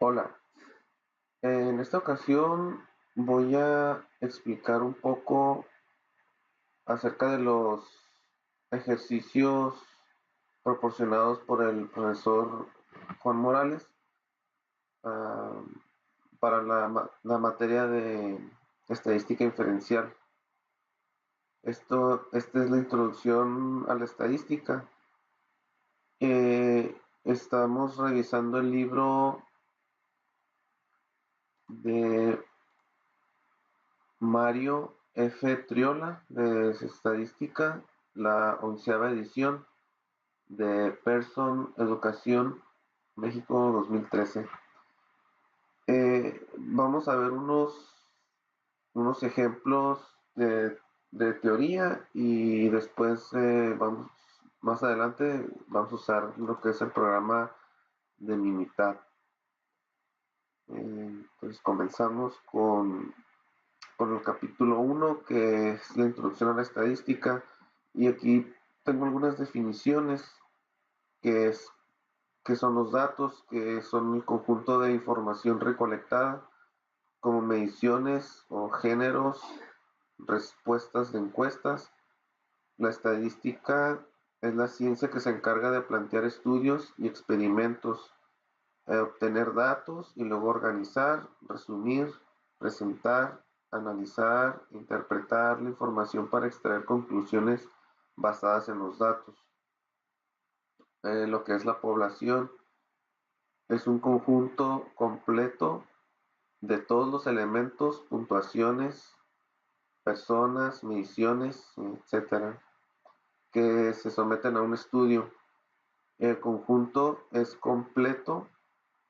Hola, en esta ocasión voy a explicar un poco acerca de los ejercicios proporcionados por el profesor Juan Morales ah, para la materia de estadística inferencial. Esta es la introducción a la estadística. Estamos revisando el libro de Mario F. Triola de Estadística, la 11ª edición de Pearson Educación México 2013. Vamos a ver unos ejemplos de teoría y después más adelante vamos a usar lo que es el programa de Mimitab. Entonces comenzamos con el capítulo 1, que es la introducción a la estadística, y aquí tengo algunas definiciones, que es que son los datos, que son el conjunto de información recolectada, como mediciones o géneros, respuestas de encuestas. La estadística es la ciencia que se encarga de plantear estudios y experimentos, obtener datos y luego organizar, resumir, presentar, analizar, interpretar la información para extraer conclusiones basadas en los datos. Lo que es la población es un conjunto completo de todos los elementos, puntuaciones, personas, mediciones, etcétera, que se someten a un estudio. El conjunto es completo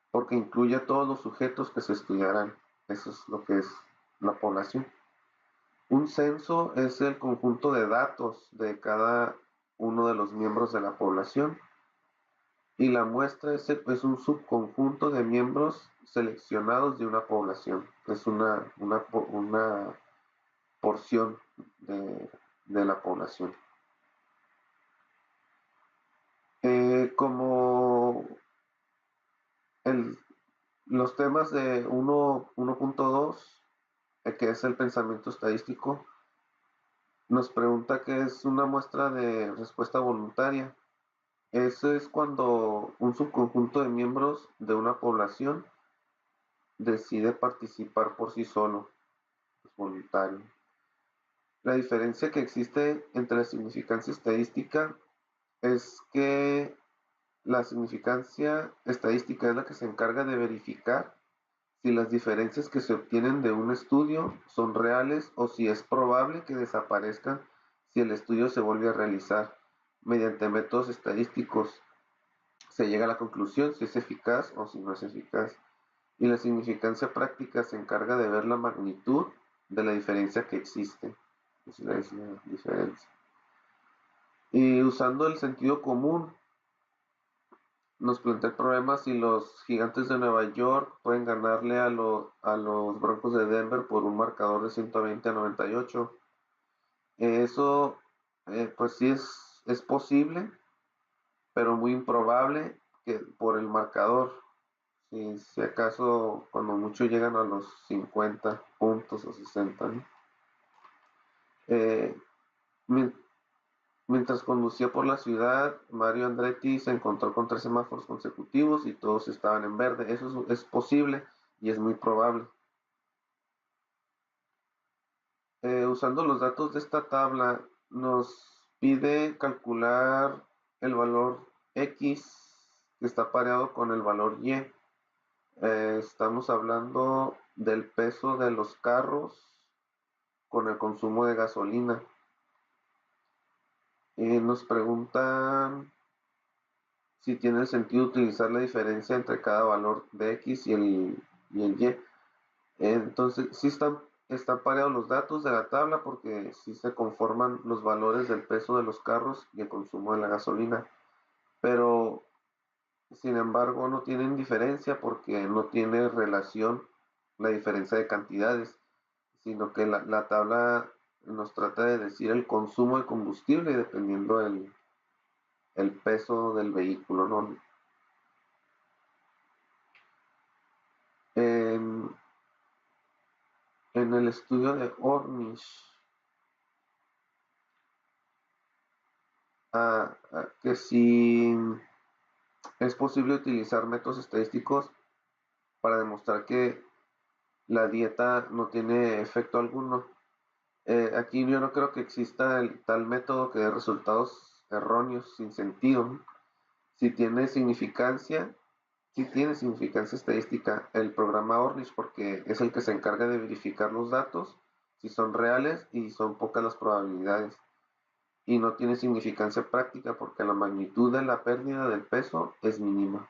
porque incluye a todos los sujetos que se estudiarán. Eso es lo que es la población. Un censo es el conjunto de datos de cada uno de los miembros de la población, y la muestra es un subconjunto de miembros seleccionados de una población. Es una porción de la población. Como el, los temas de 1.2, que es el pensamiento estadístico, nos pregunta qué es una muestra de respuesta voluntaria. Eso es cuando un subconjunto de miembros de una población decide participar por sí solo, es voluntario. La diferencia que existe entre la significancia estadística es que la significancia estadística es la que se encarga de verificar si las diferencias que se obtienen de un estudio son reales o si es probable que desaparezcan si el estudio se vuelve a realizar. Mediante métodos estadísticos se llega a la conclusión si es eficaz o si no es eficaz. Y la significancia práctica se encarga de ver la magnitud de la diferencia que existe. Esa es la diferencia. Y usando el sentido común, nos plantea el problema si los Gigantes de Nueva York pueden ganarle a los Broncos de Denver por un marcador de 120-98. Eso, pues sí es posible, pero muy improbable que por el marcador. Si acaso cuando mucho llegan a los 50 puntos o 60, ¿no? Eh, Mientras conducía por la ciudad, Mario Andretti se encontró con 3 semáforos consecutivos y todos estaban en verde. Eso es posible y es muy probable. Usando los datos de esta tabla, nos pide calcular el valor X que está pareado con el valor Y. Estamos hablando del peso de los carros con el consumo de gasolina. Nos preguntan si tiene sentido utilizar la diferencia entre cada valor de X y el Y. Entonces, sí están pareados los datos de la tabla porque sí se conforman los valores del peso de los carros y el consumo de la gasolina. Pero, sin embargo, no tienen diferencia porque no tiene relación la diferencia de cantidades, sino que la tabla nos trata de decir el consumo de combustible dependiendo el peso del vehículo, ¿no? En el estudio de Ornish, que si es posible utilizar métodos estadísticos para demostrar que la dieta no tiene efecto alguno. Aquí yo no creo que exista el tal método que dé resultados erróneos sin sentido. Si tiene significancia, si tiene significancia estadística el programa Ornish porque es el que se encarga de verificar los datos, si son reales y son pocas las probabilidades. Y no tiene significancia práctica porque la magnitud de la pérdida del peso es mínima.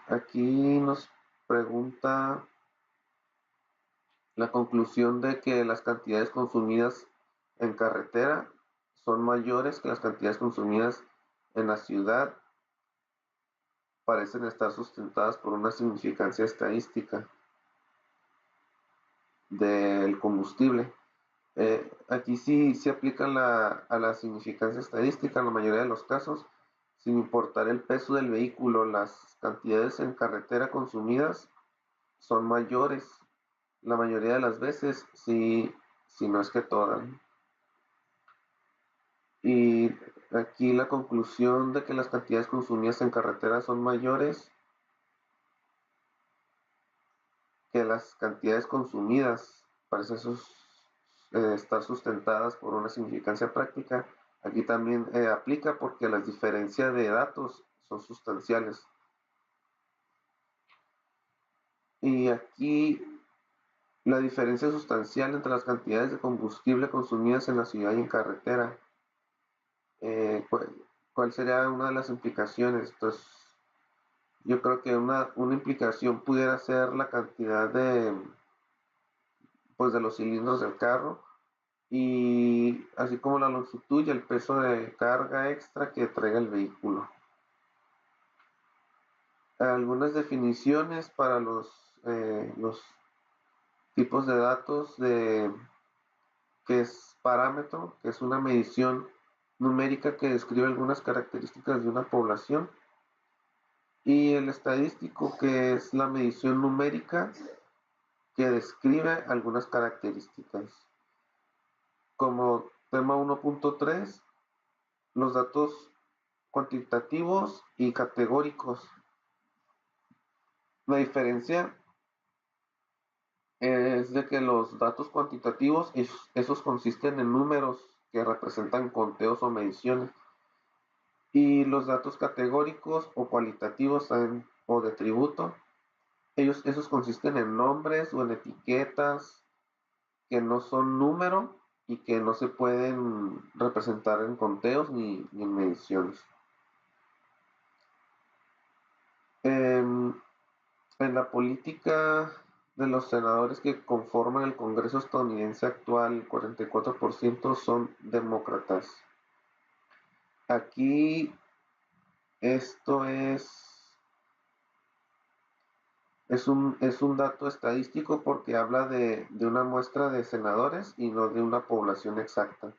Aquí nos pregunta la conclusión de que las cantidades consumidas en carretera son mayores que las cantidades consumidas en la ciudad parecen estar sustentadas por una significancia estadística del combustible. Aquí sí se aplica a la significancia estadística en la mayoría de los casos, sin importar el peso del vehículo, las cantidades en carretera consumidas son mayores la mayoría de las veces, si no es que todas. Y aquí la conclusión de que las cantidades consumidas en carretera son mayores que las cantidades consumidas, parece estar sustentadas por una significancia práctica. Aquí también aplica porque las diferencias de datos son sustanciales. Y aquí la diferencia sustancial entre las cantidades de combustible consumidas en la ciudad y en carretera. ¿Cuál sería una de las implicaciones? Entonces, yo creo que una implicación pudiera ser la cantidad pues, de los cilindros del carro y así como la longitud y el peso de carga extra que traiga el vehículo. Algunas definiciones para los tipos de datos que es parámetro, que es una medición numérica que describe algunas características de una población, y el estadístico, que es la medición numérica que describe algunas características. Como tema 1.3, los datos cuantitativos y categóricos. La diferencia es de que los datos cuantitativos, esos consisten en números que representan conteos o mediciones, y los datos categóricos o cualitativos o de tributo, esos consisten en nombres o en etiquetas que no son número y que no se pueden representar en conteos ni en mediciones. En, en la política de los senadores que conforman el Congreso estadounidense actual, el 44% son demócratas. Aquí esto es un dato estadístico porque habla de una muestra de senadores y no de una población exacta.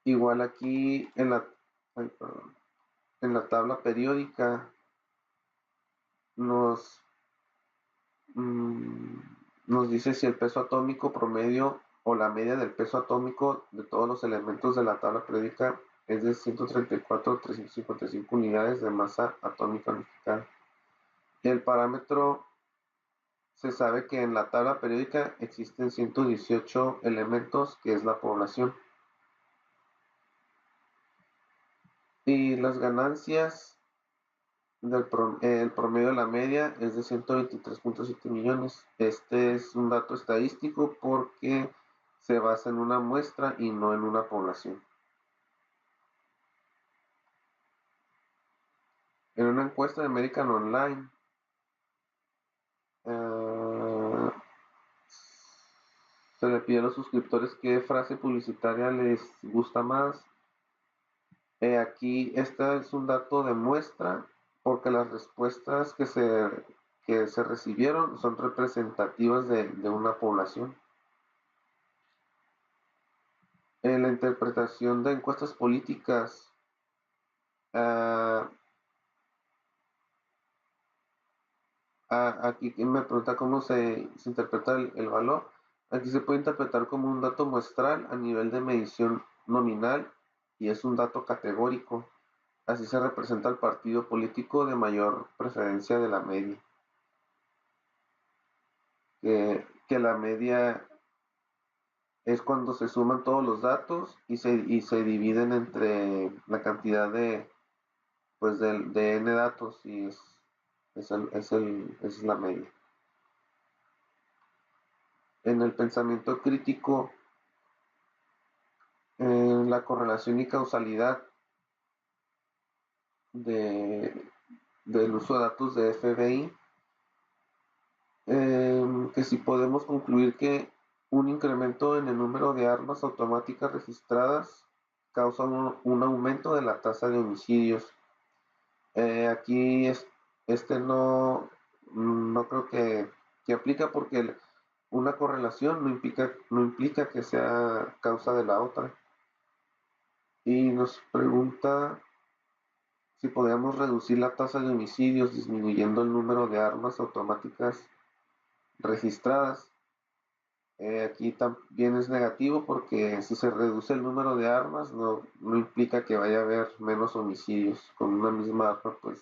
Igual aquí ay, en la tabla periódica nos, mm, nos dice si el peso atómico promedio o la media del peso atómico de todos los elementos de la tabla periódica es de 134.355 unidades de masa atómica unificada. El parámetro se sabe que en la tabla periódica existen 118 elementos, que es la población. Y las ganancias el promedio de la media es de 123.7 millones. Este es un dato estadístico porque se basa en una muestra y no en una población. En una encuesta de American Online, eh, se le pide a los suscriptores qué frase publicitaria les gusta más. Aquí este es un dato de muestra porque las respuestas que se recibieron son representativas de una población. En la interpretación de encuestas políticas, ah, Aquí me pregunta cómo se interpreta el valor. Aquí se puede interpretar como un dato muestral a nivel de medición nominal y es un dato categórico. Así se representa el partido político de mayor preferencia de la media. Que la media es cuando se suman todos los datos y se dividen entre la cantidad pues de n datos y es la media. En el pensamiento crítico, la correlación y causalidad de, del uso de datos de FBI, que si podemos concluir que un incremento en el número de armas automáticas registradas causa un aumento de la tasa de homicidios. Aquí este no creo que aplica porque una correlación no implica que sea causa de la otra. Y nos pregunta si podríamos reducir la tasa de homicidios disminuyendo el número de armas automáticas registradas. Aquí también es negativo porque si se reduce el número de armas no implica que vaya a haber menos homicidios. Con una misma arma pues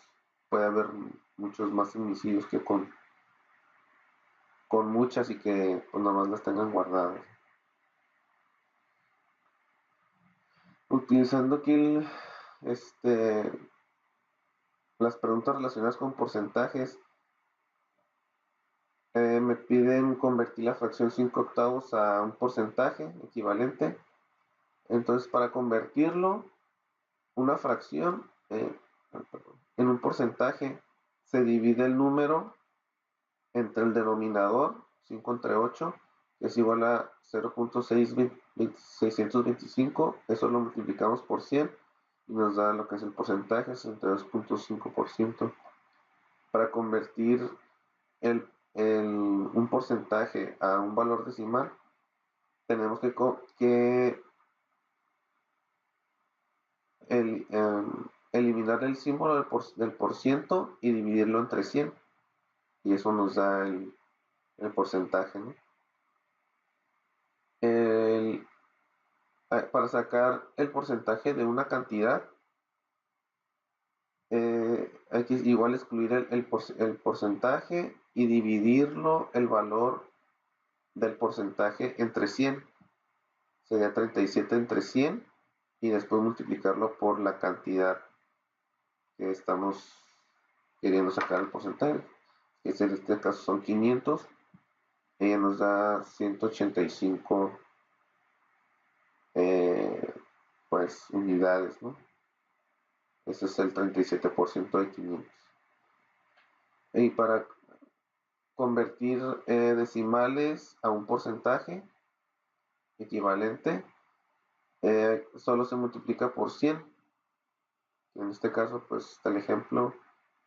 puede haber muchos más homicidios que con muchas y que pues nada más las tengan guardadas. Utilizando aquí las preguntas relacionadas con porcentajes, me piden convertir la fracción 5 octavos a un porcentaje equivalente. Entonces, para convertirlo, una fracción en un porcentaje, se divide el número entre el denominador, 5 entre 8, que es igual a 0.625. Eso lo multiplicamos por 100 y nos da lo que es el porcentaje, 62.5%. Para convertir un porcentaje a un valor decimal, tenemos que eliminar el símbolo del por ciento y dividirlo entre 100. Y eso nos da el porcentaje, ¿no? El- para sacar el porcentaje de una cantidad, hay que igual excluir el porcentaje y dividirlo, el valor del porcentaje entre 100. Sería 37 entre 100 y después multiplicarlo por la cantidad que estamos queriendo sacar el porcentaje, que en este caso son 500. Ella nos da 185 pues unidades, ¿no? Ese es el 37% de 500. Y para convertir decimales a un porcentaje equivalente, solo se multiplica por 100. En este caso, pues está el ejemplo,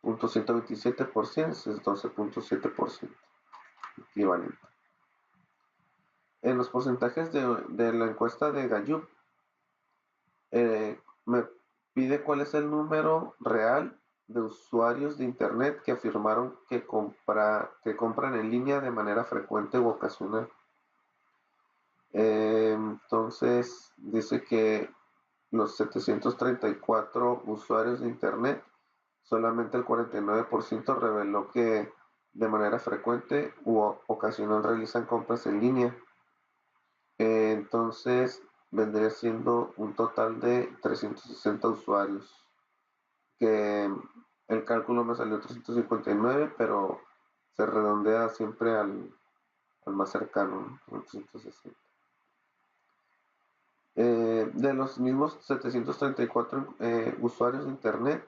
0.127 por 100 es 12.7% equivalente. En los porcentajes de la encuesta de Gallup, me pide cuál es el número real de usuarios de Internet que afirmaron que compran en línea de manera frecuente u ocasional. Entonces dice que los 734 usuarios de Internet, solamente el 49% reveló que de manera frecuente u ocasional realizan compras en línea. Entonces vendría siendo un total de 360 usuarios, que el cálculo me salió 359, pero se redondea siempre al más cercano, ¿no? 360. De los mismos 734 usuarios de Internet,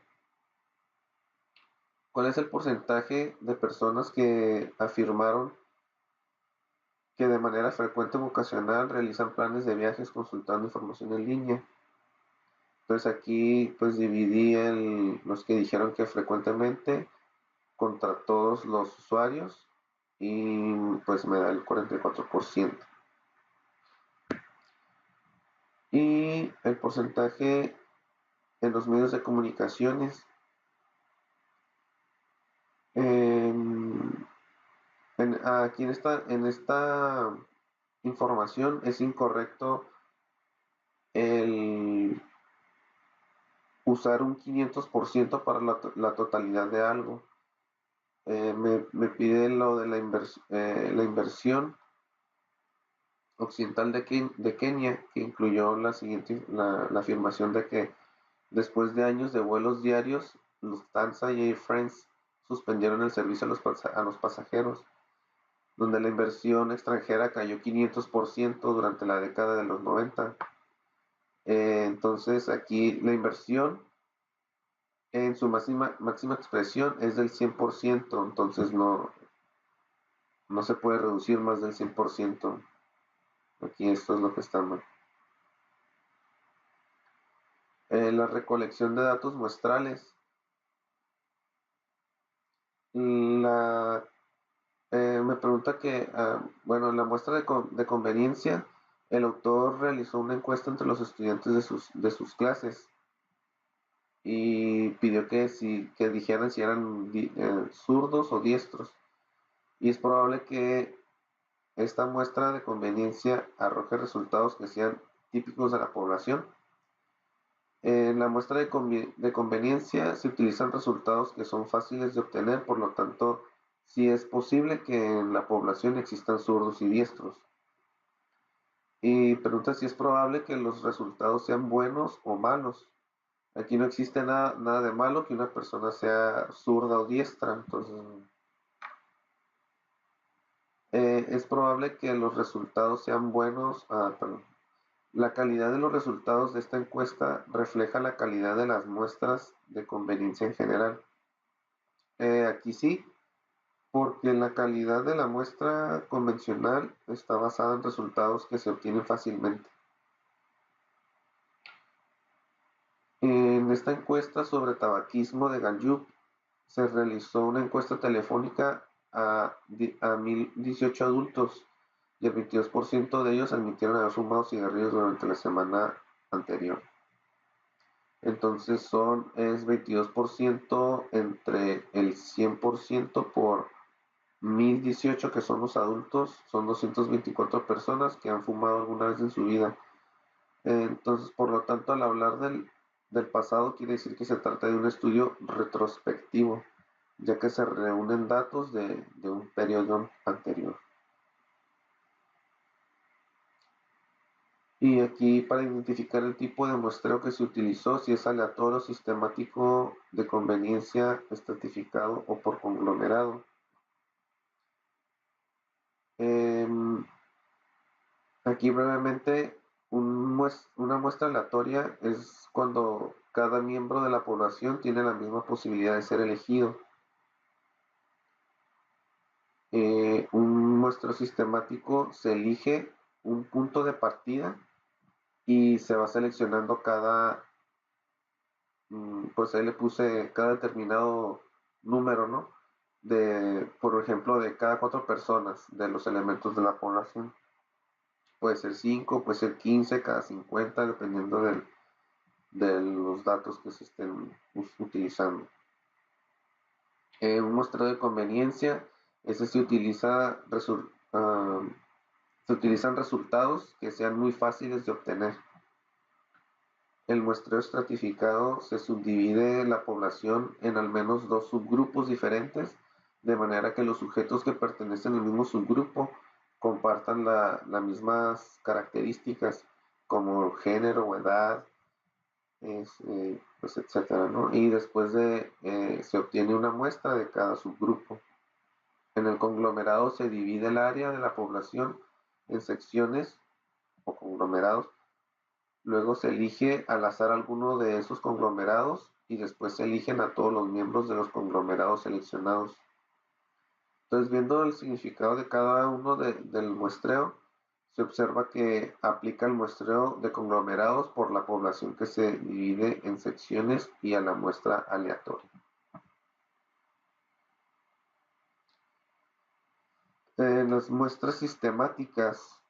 ¿cuál es el porcentaje de personas que afirmaron que de manera frecuente o ocasional realizan planes de viajes consultando información en línea? Entonces aquí pues dividí los que dijeron que frecuentemente contra todos los usuarios y pues me da el 44%. Y el porcentaje en los medios de comunicaciones, Aquí en esta información es incorrecto el usar un 500% para la totalidad de algo. Me pide lo de la inversión occidental de Kenia, que incluyó la afirmación de que después de años de vuelos diarios, Lufthansa y Air France suspendieron el servicio a los pasajeros, donde la inversión extranjera cayó 500% durante la década de los 90. Entonces aquí la inversión en su máxima expresión es del 100%, entonces no se puede reducir más del 100%. Aquí esto es lo que está mal. La recolección de datos muestrales. La, Me pregunta que, bueno, en la muestra de conveniencia, el autor realizó una encuesta entre los estudiantes de sus clases y pidió que dijeran si eran zurdos o diestros. Y es probable que esta muestra de conveniencia arroje resultados que sean típicos de la población. En la muestra de conveniencia se utilizan resultados que son fáciles de obtener, por lo tanto, sí es posible que en la población existan zurdos y diestros. Y pregunta si es probable que los resultados sean buenos o malos. Aquí no existe nada de malo que una persona sea zurda o diestra, entonces es probable que los resultados sean buenos. Perdón. La calidad de los resultados de esta encuesta refleja la calidad de las muestras de conveniencia en general. Aquí sí, porque la calidad de la muestra convencional está basada en resultados que se obtienen fácilmente. En esta encuesta sobre tabaquismo de Gallup se realizó una encuesta telefónica a 1018 adultos y el 22% de ellos admitieron haber fumado cigarrillos durante la semana anterior. Entonces es 22% entre el 100% por 1018 que son los adultos, son 224 personas que han fumado alguna vez en su vida. Entonces, por lo tanto, al hablar del pasado, quiere decir que se trata de un estudio retrospectivo, ya que se reúnen datos de un periodo anterior. Y aquí para identificar el tipo de muestreo que se utilizó, si es aleatorio, sistemático, de conveniencia, estratificado o por conglomerado. Em, Aquí brevemente, una muestra aleatoria es cuando cada miembro de la población tiene la misma posibilidad de ser elegido. Un muestreo sistemático se elige un punto de partida y se va seleccionando pues ahí le puse cada determinado número, ¿no? Por ejemplo, de cada 4 personas de los elementos de la población. Puede ser 5, puede ser 15, cada 50, dependiendo de los datos que se estén utilizando. Un muestreo de conveniencia, ese se utilizan resultados que sean muy fáciles de obtener. El muestreo estratificado se subdivide la población en al menos dos subgrupos diferentes, de manera que los sujetos que pertenecen al mismo subgrupo compartan las mismas características como género o edad, pues etcétera, ¿no? Y después se obtiene una muestra de cada subgrupo. En el conglomerado se divide el área de la población en secciones o conglomerados. Luego se elige al azar alguno de esos conglomerados y después se eligen a todos los miembros de los conglomerados seleccionados. Entonces, viendo el significado de cada uno del muestreo, se observa que aplica el muestreo de conglomerados por la población que se divide en secciones y a la muestra aleatoria. Las muestras sistemáticas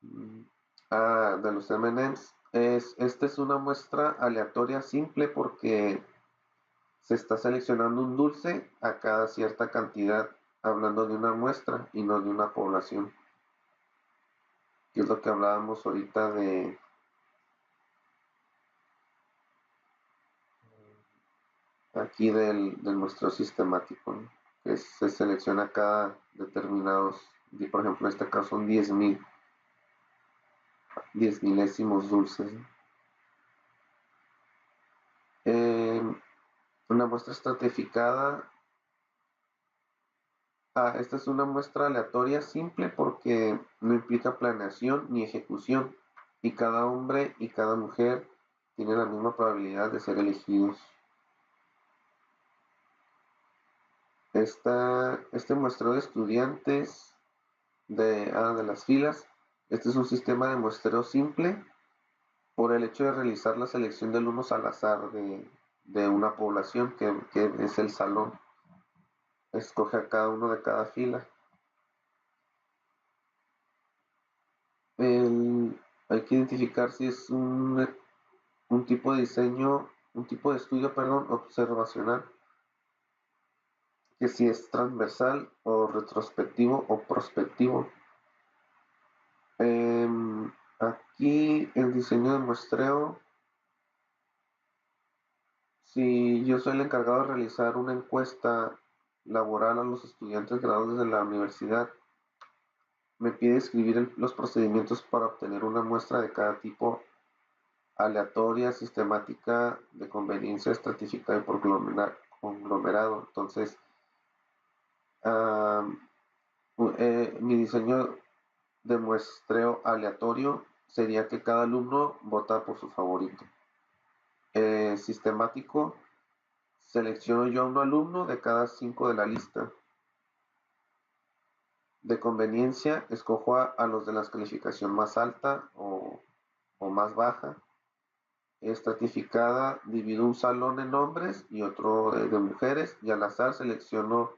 de los M&Ms, esta es una muestra aleatoria simple porque se está seleccionando un dulce a cada cierta cantidad hablando de una muestra y no de una población, que es lo que hablábamos ahorita de aquí del muestreo sistemático, ¿no? Que se selecciona cada determinados, por ejemplo, en este caso son 10 milésimos dulces, ¿no? Una muestra estratificada. Esta es una muestra aleatoria simple porque no implica planeación ni ejecución, y cada hombre y cada mujer tienen la misma probabilidad de ser elegidos. Este muestreo de estudiantes de las filas, este es un sistema de muestreo simple por el hecho de realizar la selección de alumnos al azar de una población que es el salón. Escoge a cada uno de cada fila. Hay que identificar si es un tipo de diseño, un tipo de estudio, perdón, observacional, que si es transversal o retrospectivo o prospectivo. Aquí el diseño de muestreo, si yo soy el encargado de realizar una encuesta laboral a los estudiantes graduados de la universidad, me pide escribir los procedimientos para obtener una muestra de cada tipo: aleatoria, sistemática, de conveniencia, estratificada y por conglomerado. Entonces, ah, mi diseño de muestreo aleatorio sería que cada alumno vota por su favorito. Sistemático, selecciono yo a un alumno de cada 5 de la lista. De conveniencia, escojo a los de la calificación más alta o más baja. Estratificada, divido un salón en hombres y otro de mujeres, y al azar selecciono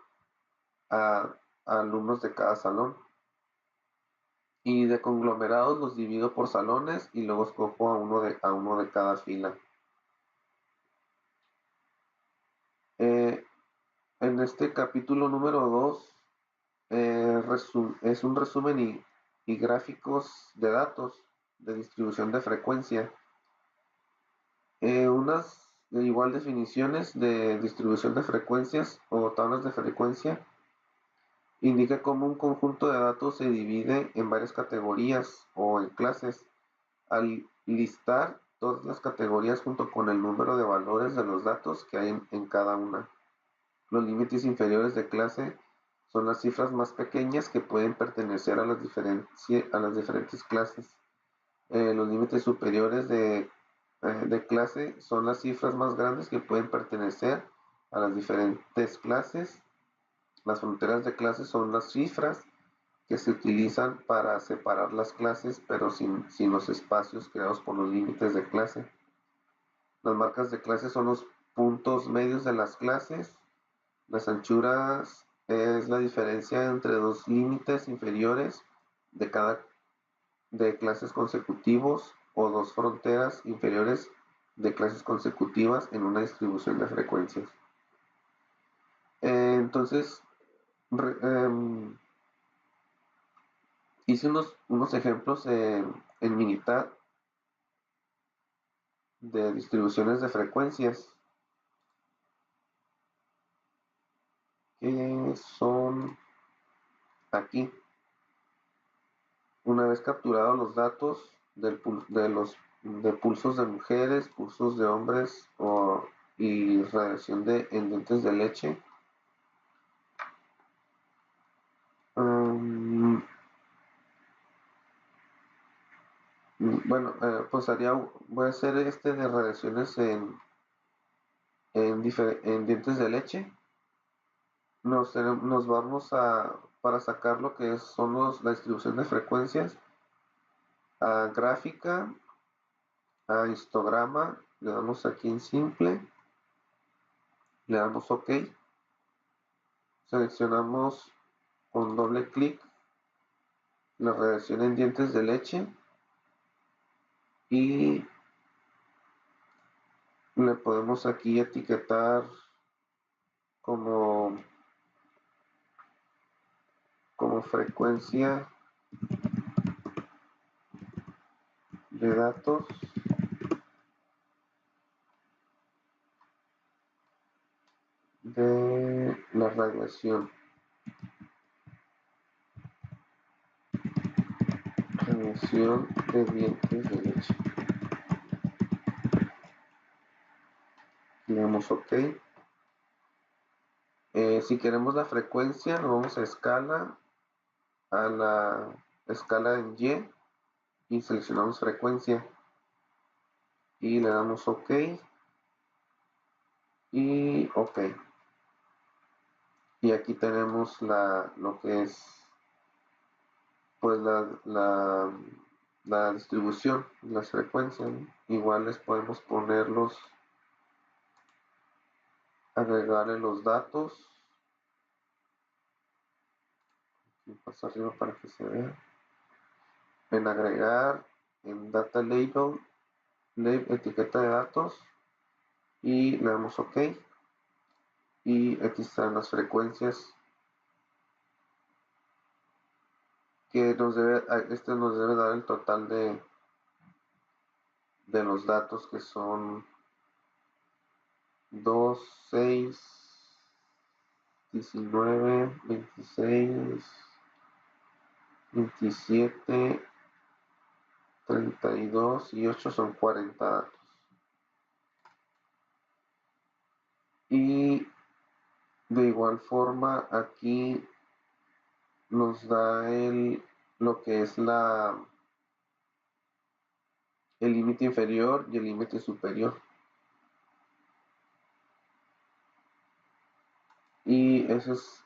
a alumnos de cada salón. Y de conglomerados los divido por salones y luego escojo a uno de cada fila. Eh, en este capítulo número 2 es un resumen y gráficos de datos de distribución de frecuencia. Unas igual definiciones de distribución de frecuencias o tablas de frecuencia indica cómo un conjunto de datos se divide en varias categorías o en clases. Al listar todas las categorías junto con el número de valores de los datos que hay en cada una. Los límites inferiores de clase son las cifras más pequeñas que pueden pertenecer a las diferentes clases. Los límites superiores de clase son las cifras más grandes que pueden pertenecer a las diferentes clases. Las fronteras de clase son las cifras que se utilizan para separar las clases, pero sin los espacios creados por los límites de clase. Las marcas de clase son los puntos medios de las clases. Las anchuras es la diferencia entre dos límites inferiores de cada de clases consecutivos o dos fronteras inferiores de clases consecutivas en una distribución de frecuencias. Entonces, hice unos ejemplos en Minitab de distribuciones de frecuencias que son aquí. Una vez capturados los datos de pulsos de mujeres, pulsos de hombres y radiación en dientes de leche, um, bueno, pues voy a hacer este de radiaciones en dientes de leche. Nos vamos para sacar lo que son la distribución de frecuencias, a gráfica, a histograma, le damos aquí en simple, le damos OK, seleccionamos con doble clic la radiación en dientes de leche y le podemos aquí etiquetar como como frecuencia de datos de la radiación de dientes de leche. Le damos OK. Si queremos la frecuencia, nos vamos a escala, a la escala en y seleccionamos frecuencia y le damos OK y OK. Y aquí tenemos lo que es pues la distribución, las frecuencias, ¿no? Igual les podemos ponerlos, agregarle los datos, y pasar arriba para que se vea, en agregar, en data label, etiqueta de datos, y le damos OK, y aquí están las frecuencias que nos debe dar el total de los datos, que son 2, 6, 19, 26, 27, 32 y 8 son 40 datos. Y de igual forma aquí nos da lo que es el límite inferior y el límite superior. Y esa es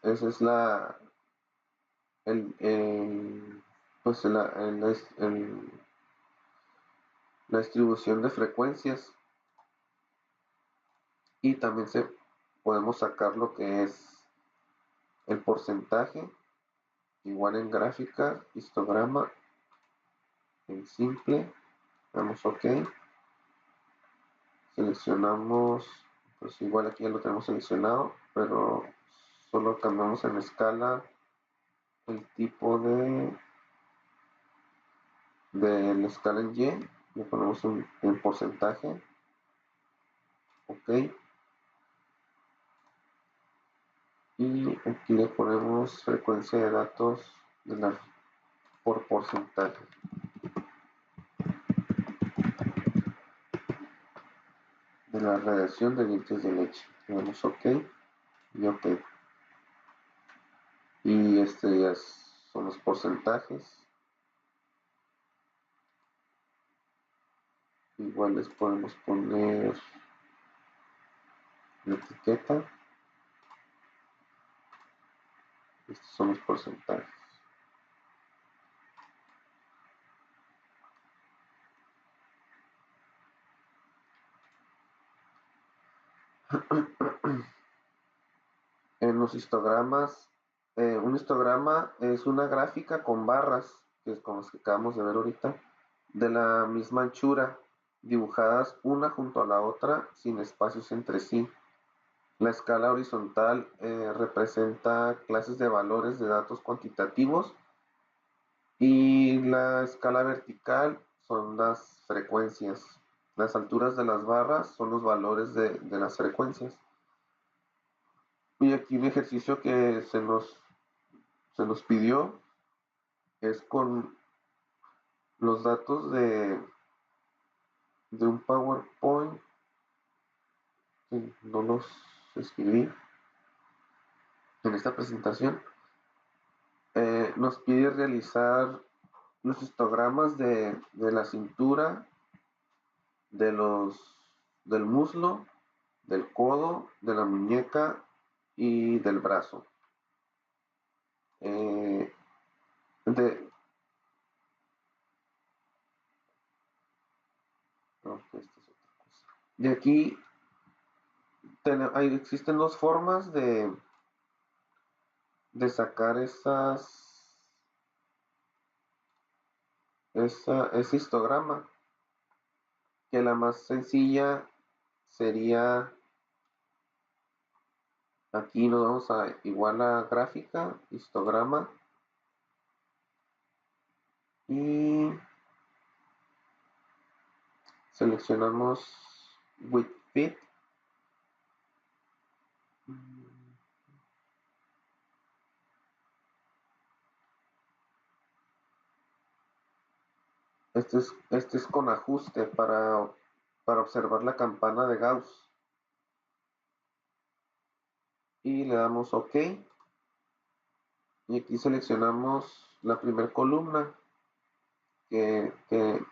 pues la distribución de frecuencias. Y también podemos sacar lo que es el porcentaje, igual en gráfica, histograma, en simple, damos OK, seleccionamos, pues igual aquí ya lo tenemos seleccionado, pero solo cambiamos en escala el tipo de la escala en le ponemos en porcentaje, OK, y aquí le ponemos frecuencia de datos por porcentaje de la radiación de dientes de leche. Le damos OK y OK. Y ya son los porcentajes. Igual les podemos poner la etiqueta. Estos son los porcentajes. En los histogramas, un histograma es una gráfica con barras, que es como las que acabamos de ver ahorita, de la misma anchura, dibujadas una junto a la otra sin espacios entre sí. La escala horizontal representa clases de valores de datos cuantitativos y la escala vertical son las frecuencias. Las alturas de las barras son los valores de las frecuencias. Y aquí un ejercicio que se nos pidió es con los datos de un PowerPoint, que no los escribí en esta presentación. Nos pide realizar los histogramas de la cintura, del muslo, del codo, de la muñeca y del brazo. Eh, de, no, esta es otra cosa. De aquí existen dos formas de sacar ese histograma, que la más sencilla sería, aquí nos vamos a igual a gráfica, histograma, y seleccionamos with fit. Este es con ajuste para observar la campana de Gauss. Y le damos OK. Y aquí seleccionamos la primera columna que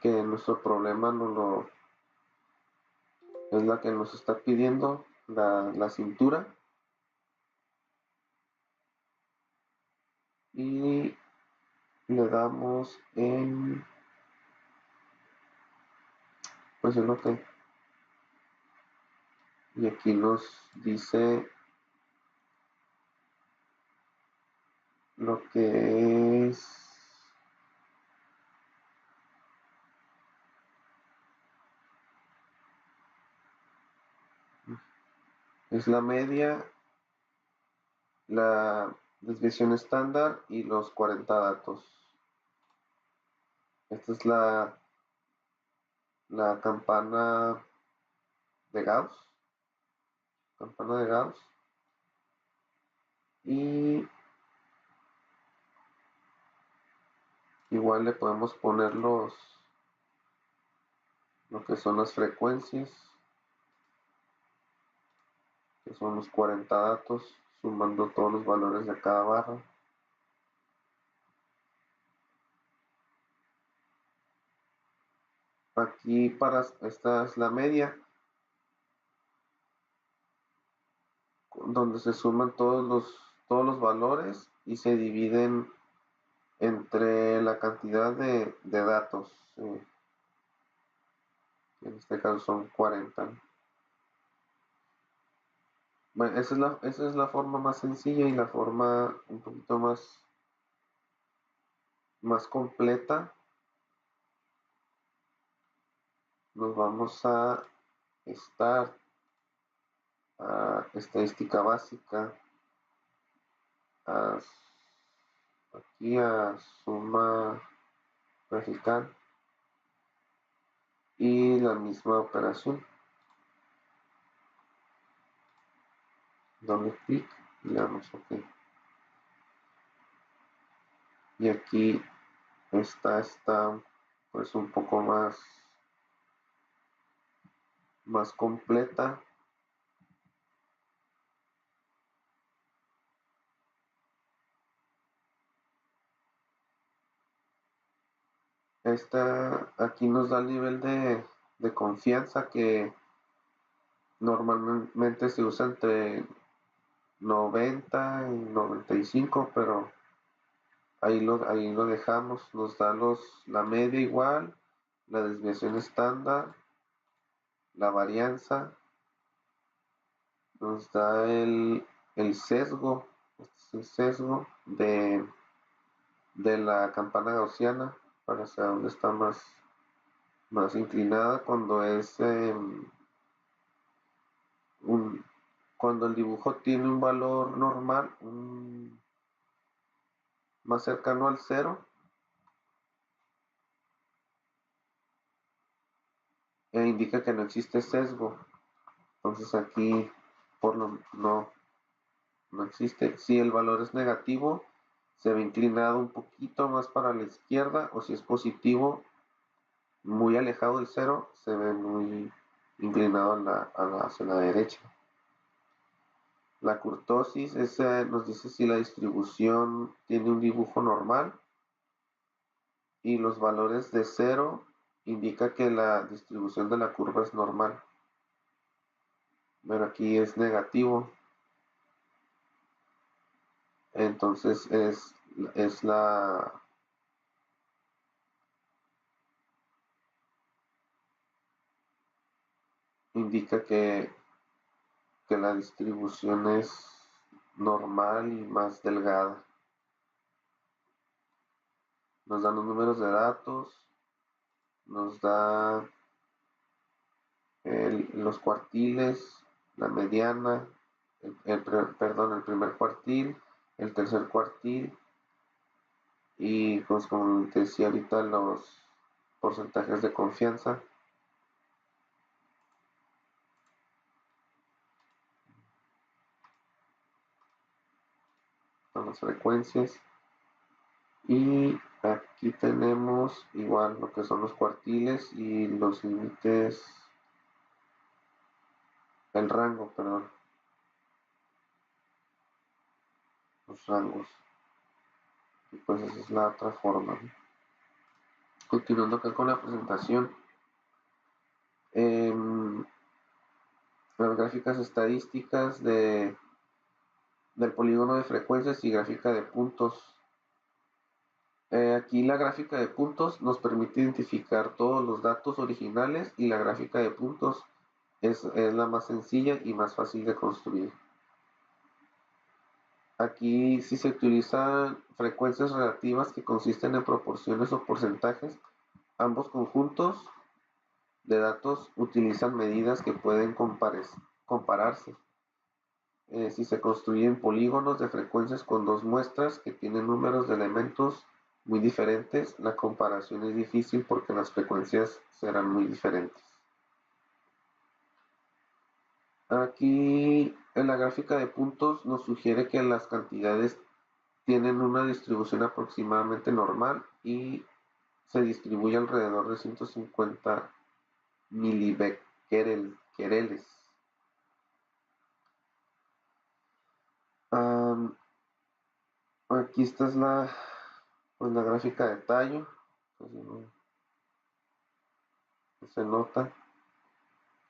nuestro problema es la que nos está pidiendo, la cintura. Y le damos pues en OK. Y aquí nos dice lo que es la media, la desviación estándar y los 40 datos. Esta es la campana de Gauss. Campana de Gauss. Y igual le podemos poner lo que son las frecuencias, que son los 40 datos, sumando todos los valores de cada barra. Aquí esta es la media, donde se suman todos los valores y se dividen entre la cantidad de datos. En este caso son 40. Bueno, esa es la forma más sencilla y la forma un poquito más completa. Nos vamos a Start, a estadística básica, a, aquí a suma vertical y la misma operación. Doble clic y le damos OK. Y aquí está pues un poco más completa. Aquí nos da el nivel de confianza que normalmente se usa entre 90 y 95, pero ahí lo dejamos. Nos da la media igual, la desviación estándar, la varianza, nos da el sesgo, este es el sesgo de la campana gaussiana para saber dónde está más inclinada cuando cuando el dibujo tiene un valor normal más cercano al cero, indica que no existe sesgo. Entonces aquí no existe. Si el valor es negativo, se ve inclinado un poquito más para la izquierda, o si es positivo, muy alejado del cero, se ve muy inclinado hacia la derecha. La kurtosis nos dice si la distribución tiene un dibujo normal, y los valores de cero indica que la distribución de la curva es normal. Pero aquí es negativo, entonces indica que la distribución es normal y más delgada. Nos dan los números de datos, nos da los cuartiles, la mediana, el primer cuartil, el tercer cuartil, y pues como te decía ahorita los porcentajes de confianza con las frecuencias. Y aquí tenemos igual lo que son los cuartiles y los límites, el rango, perdón, los rangos. Y pues esa es la otra forma, ¿no? Continuando acá con la presentación, em, las gráficas estadísticas del polígono de frecuencias y gráfica de puntos. Aquí la gráfica de puntos nos permite identificar todos los datos originales y la gráfica de puntos es la más sencilla y más fácil de construir. Aquí si se utilizan frecuencias relativas que consisten en proporciones o porcentajes. Ambos conjuntos de datos utilizan medidas que pueden compararse. Si se construyen polígonos de frecuencias con dos muestras que tienen números de elementos muy diferentes, la comparación es difícil porque las frecuencias serán muy diferentes. Aquí en la gráfica de puntos nos sugiere que las cantidades tienen una distribución aproximadamente normal y se distribuye alrededor de 150 milibecquereles. Um, Aquí esta es pues la gráfica de tallo, pues no se nota.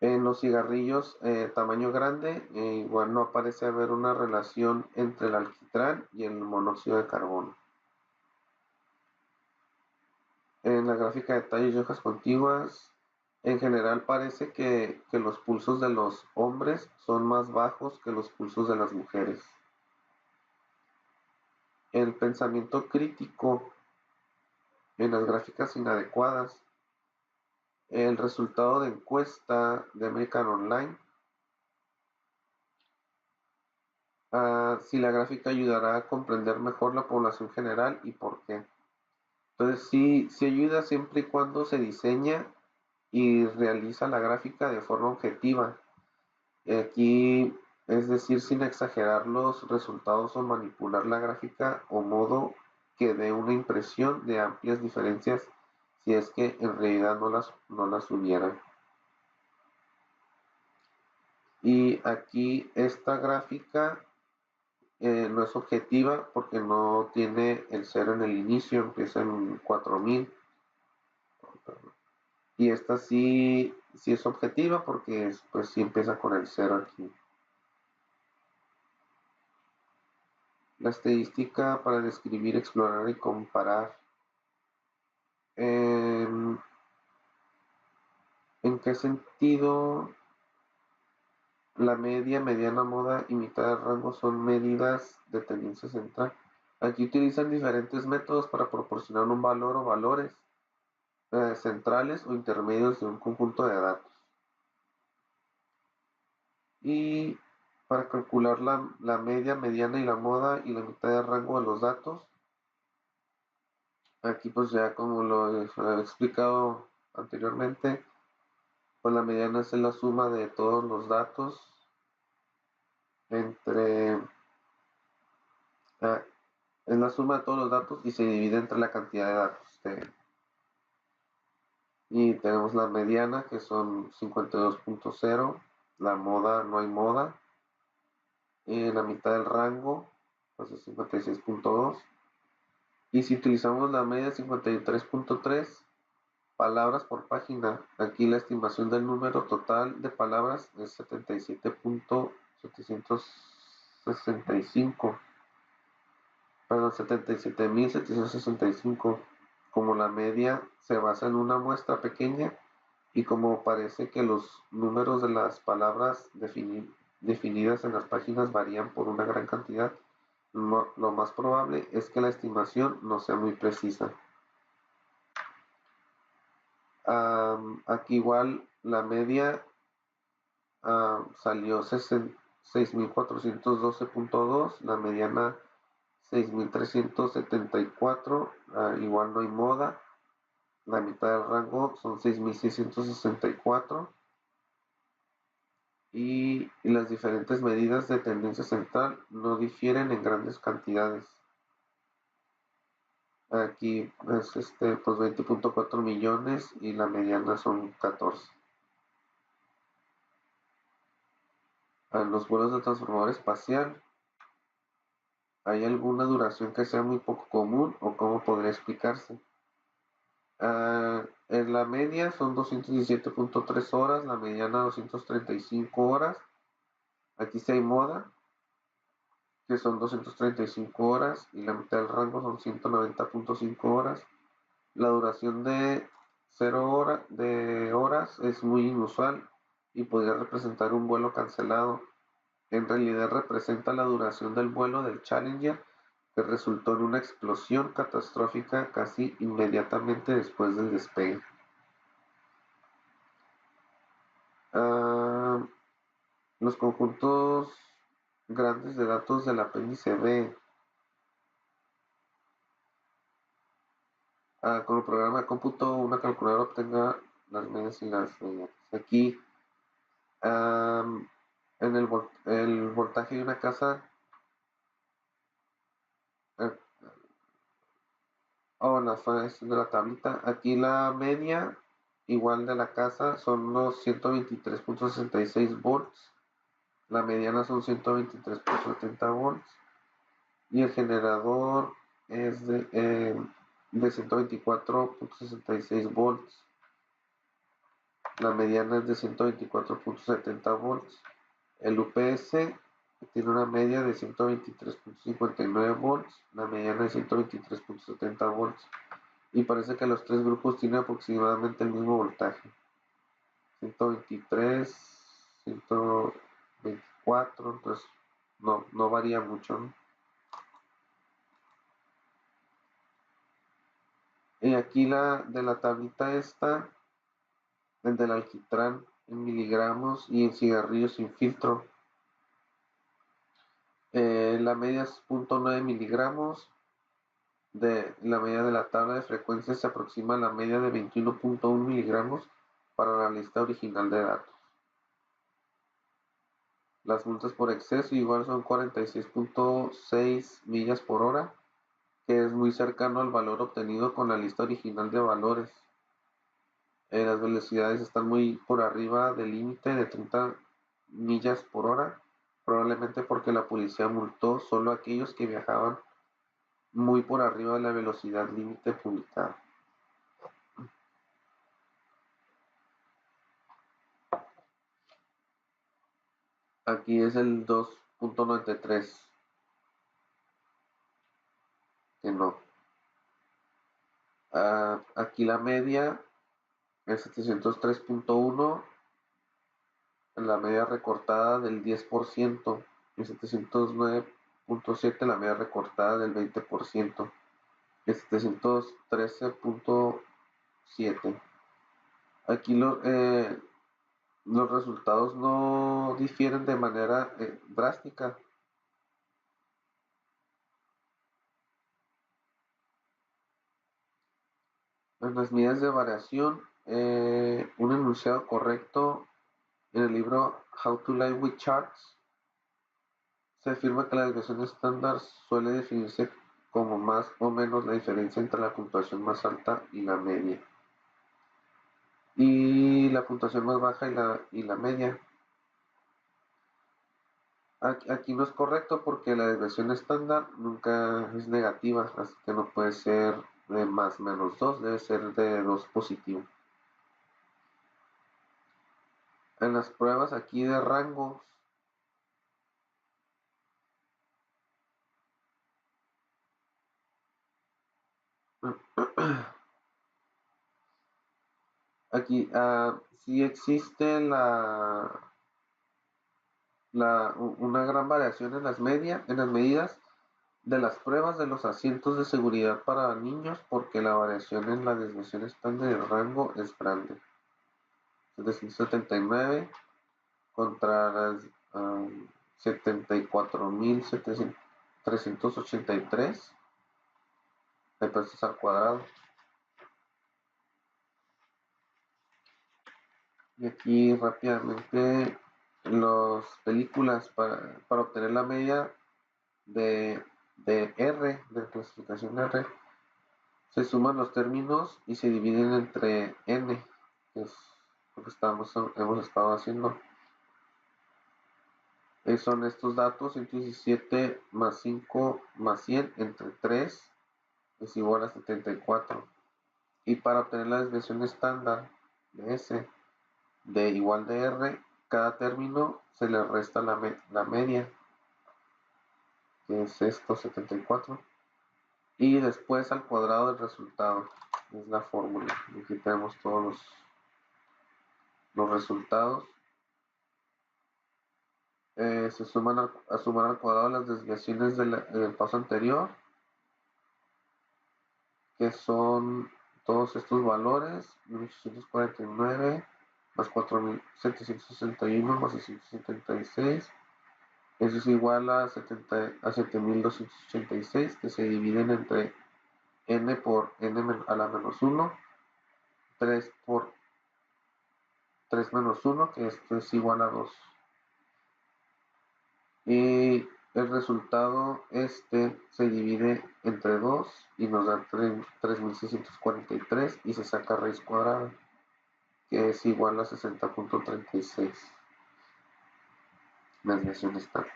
En los cigarrillos tamaño grande, igual no aparece haber una relación entre el alquitrán y el monóxido de carbono. En la gráfica de tallos y hojas contiguas, en general parece que los pulsos de los hombres son más bajos que los pulsos de las mujeres. El pensamiento crítico en las gráficas inadecuadas. El resultado de encuesta de American Online. Si la gráfica ayudará a comprender mejor la población general y por qué. Entonces sí ayuda siempre y cuando se diseña y realiza la gráfica de forma objetiva. Aquí, es decir, sin exagerar los resultados o manipular la gráfica o modo que dé una impresión de amplias diferencias si es que en realidad no las hubiera. Y aquí esta gráfica no es objetiva porque no tiene el cero en el inicio, empieza en 4000. Y esta sí es objetiva porque pues sí empieza con el cero aquí. La estadística para describir, explorar y comparar. ¿En, en qué sentido la media, mediana, moda y mitad de rango son medidas de tendencia central? Aquí utilizan diferentes métodos para proporcionar un valor o valores centrales o intermedios de un conjunto de datos. Y para calcular la media, mediana y la moda y la mitad de rango de los datos, aquí pues ya como lo he explicado anteriormente, pues la mediana es la suma de todos los datos entre, ah, es la suma de todos los datos y se divide entre la cantidad de datos. Y tenemos la mediana que son 52.0, la moda no hay moda, la mitad del rango pues es 56.2. Y si utilizamos la media 53.3 palabras por página, aquí la estimación del número total de palabras es 77.765, perdón, 77.765. Como la media se basa en una muestra pequeña y como parece que los números de las palabras definidas en las páginas varían por una gran cantidad, lo más probable es que la estimación no sea muy precisa. Aquí igual la media salió 6.412.2, la mediana 6.374, igual no hay moda. La mitad del rango son 6.664 y las diferentes medidas de tendencia central no difieren en grandes cantidades. Aquí es pues 20.4 millones y la mediana son 14. Los vuelos de transformador espacial, ¿hay alguna duración que sea muy poco común o cómo podría explicarse? En la media son 217.3 horas, la mediana 235 horas. Aquí sí hay moda, que son 235 horas, y la mitad del rango son 190.5 horas. La duración de 0 horas es muy inusual y podría representar un vuelo cancelado. En realidad representa la duración del vuelo del Challenger, que resultó en una explosión catastrófica casi inmediatamente después del despegue. Ah, los conjuntos grandes de datos del apéndice B. Con el programa de cómputo, una calculadora obtenga las medias y las medias. Aquí, en el voltaje de una casa, eh, la fase de la tablita, aquí la media igual de la casa son los 123.66 volts, la mediana son 123.70 volts y el generador es de 124.66 volts. La mediana es de 124.70 volts. El UPS tiene una media de 123.59 volts, la mediana de 123.70 volts. Y parece que los tres grupos tienen aproximadamente el mismo voltaje. 123, 124, entonces no varía mucho, ¿no? Y aquí de la tablita esta, el del alquitrán en miligramos y en cigarrillos sin filtro. La media es 0.9 miligramos. La media de la tabla de frecuencias se aproxima a la media de 21.1 miligramos para la lista original de datos. Las multas por exceso igual son 46.6 millas por hora, que es muy cercano al valor obtenido con la lista original de valores. Las velocidades están muy por arriba del límite de 30 millas por hora, probablemente porque la policía multó solo a aquellos que viajaban muy por arriba de la velocidad límite publicada. Aquí es el 2.93, que no. Aquí la media es 703.1, la media recortada del 10%, y 709.7 la media recortada del 20%, y 713.7. Aquí los resultados no difieren de manera drástica. En las medidas de variación, un enunciado correcto en el libro How to Lie with Charts se afirma que la desviación estándar suele definirse como más o menos la diferencia entre la puntuación más alta y la media, y la puntuación más baja y la media. Aquí no es correcto porque la desviación estándar nunca es negativa, así que no puede ser de más menos 2, debe ser de 2 positivo. En las pruebas aquí de rangos, aquí sí existe una gran variación en las medidas de las pruebas de los asientos de seguridad para niños, porque la variación en la desviación estándar de rango es grande. 779 contra las 74.700 383 pesos al cuadrado. Y aquí rápidamente las películas para obtener la media de R, de clasificación R, se suman los términos y se dividen entre n, que es lo que hemos estado haciendo. Son estos datos: 117 más 5 más 100 entre 3 es igual a 74. Y para obtener la desviación estándar de S de igual de R, cada término se le resta la media, que es esto, 74. Y después al cuadrado del resultado, es la fórmula. Aquí tenemos todos los resultados. Se suman a sumar al cuadrado las desviaciones del paso anterior, que son todos estos valores: 1849 más 4761 más 676. Eso es igual a 7286, que se dividen entre n por n a la menos 1, 3 por 3 menos 1, que esto es igual a 2. Y el resultado se divide entre 2 y nos da 3643, y se saca raíz cuadrada, que es igual a 60.36. La desviación está.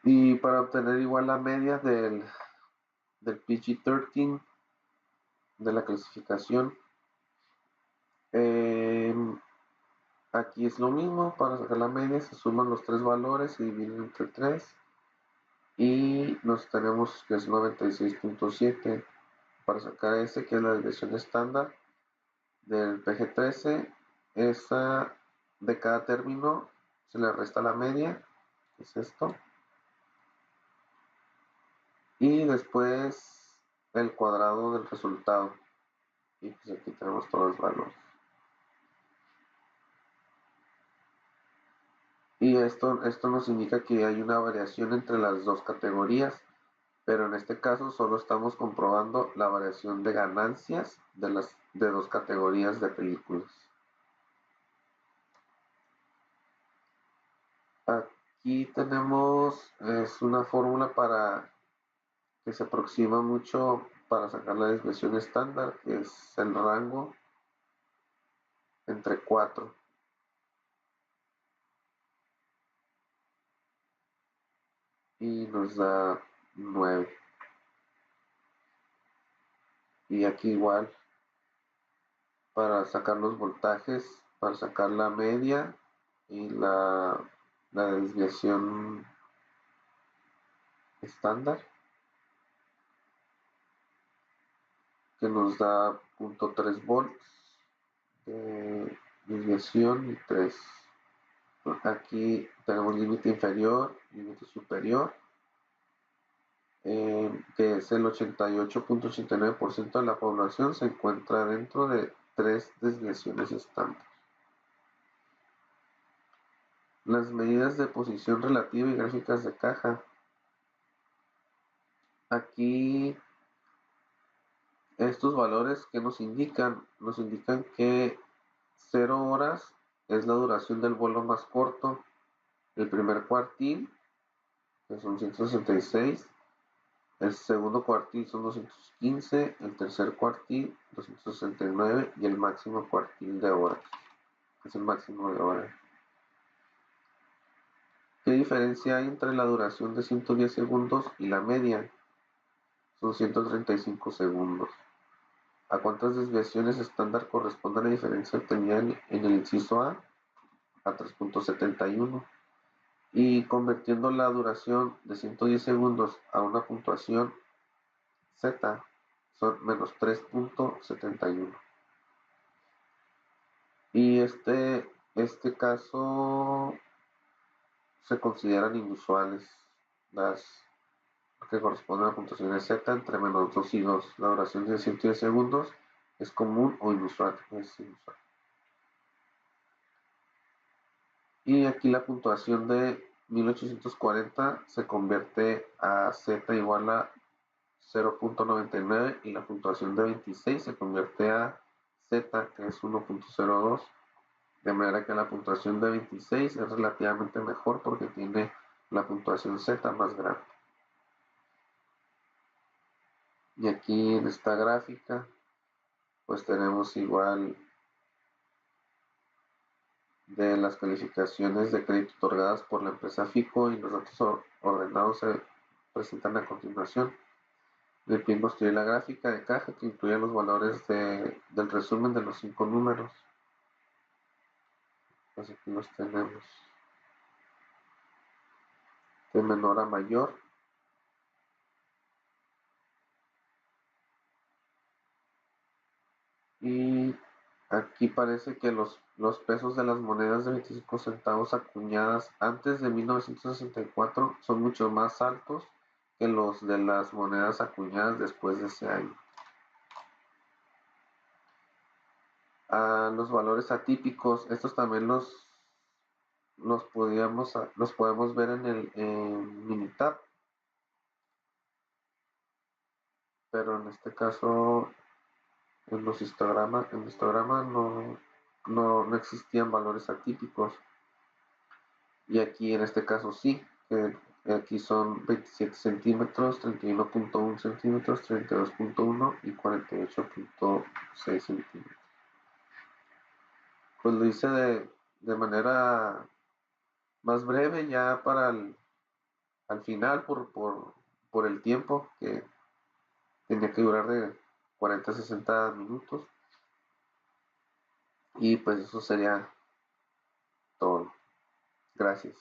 Y para obtener igual la media del PG-13 de la clasificación, aquí es lo mismo. Para sacar la media se suman los tres valores, se dividen entre 3 y nos tenemos que es 96.7. Para sacar que es la desviación estándar del PG-13, esa de cada término se le resta la media, que es esto, y después el cuadrado del resultado. Y pues aquí tenemos todos los valores. Y esto nos indica que hay una variación entre las dos categorías, pero en este caso solo estamos comprobando la variación de ganancias de dos categorías de películas. Aquí tenemos una fórmula que se aproxima mucho para sacar la desviación estándar, que es el rango entre 4. Y nos da 9. Y aquí igual, para sacar los voltajes, para sacar la media y la desviación estándar, que nos da 0.3 volts de desviación y 3. Aquí tenemos límite inferior, límite superior, que es el 88.89% de la población se encuentra dentro de 3 desviaciones estándar. Las medidas de posición relativa y gráficas de caja. Aquí estos valores que nos indican que 0 horas es la duración del vuelo más corto, el primer cuartil, que son 166, el segundo cuartil son 215, el tercer cuartil 269 y el máximo cuartil de horas, que es el máximo de horas. ¿Qué diferencia hay entre la duración de 110 segundos y la media? Son 135 segundos. ¿A cuántas desviaciones estándar corresponde la diferencia obtenida en el inciso A? A 3.71. Y convirtiendo la duración de 110 segundos a una puntuación Z, son menos 3.71. Y este caso se consideran inusuales las que corresponden a puntuaciones Z entre menos 2 y 2. La duración de 110 segundos es común o inusual. Es inusual. Y aquí la puntuación de 1840 se convierte a z igual a 0.99 y la puntuación de 26 se convierte a z, que es 1.02, de manera que la puntuación de 26 es relativamente mejor porque tiene la puntuación z más grande. Y aquí en esta gráfica pues tenemos igual de las calificaciones de crédito otorgadas por la empresa FICO y los datos ordenados se presentan a continuación. Después mostré la gráfica de caja que incluye los valores del resumen de los 5 números. Pues aquí los tenemos de menor a mayor. Y aquí parece que los pesos de las monedas de 25 centavos acuñadas antes de 1964 son mucho más altos que los de las monedas acuñadas después de ese año. Los valores atípicos, estos también los podemos ver en el Minitab, pero en este caso en histograma no existían valores atípicos. Y aquí en este caso sí, que aquí son 27 centímetros, 31.1 centímetros, 32.1 y 48.6 centímetros. Pues lo hice de manera más breve ya para al final por el tiempo que tenía que durar de 40 a 60 minutos. Y pues eso sería todo. Gracias.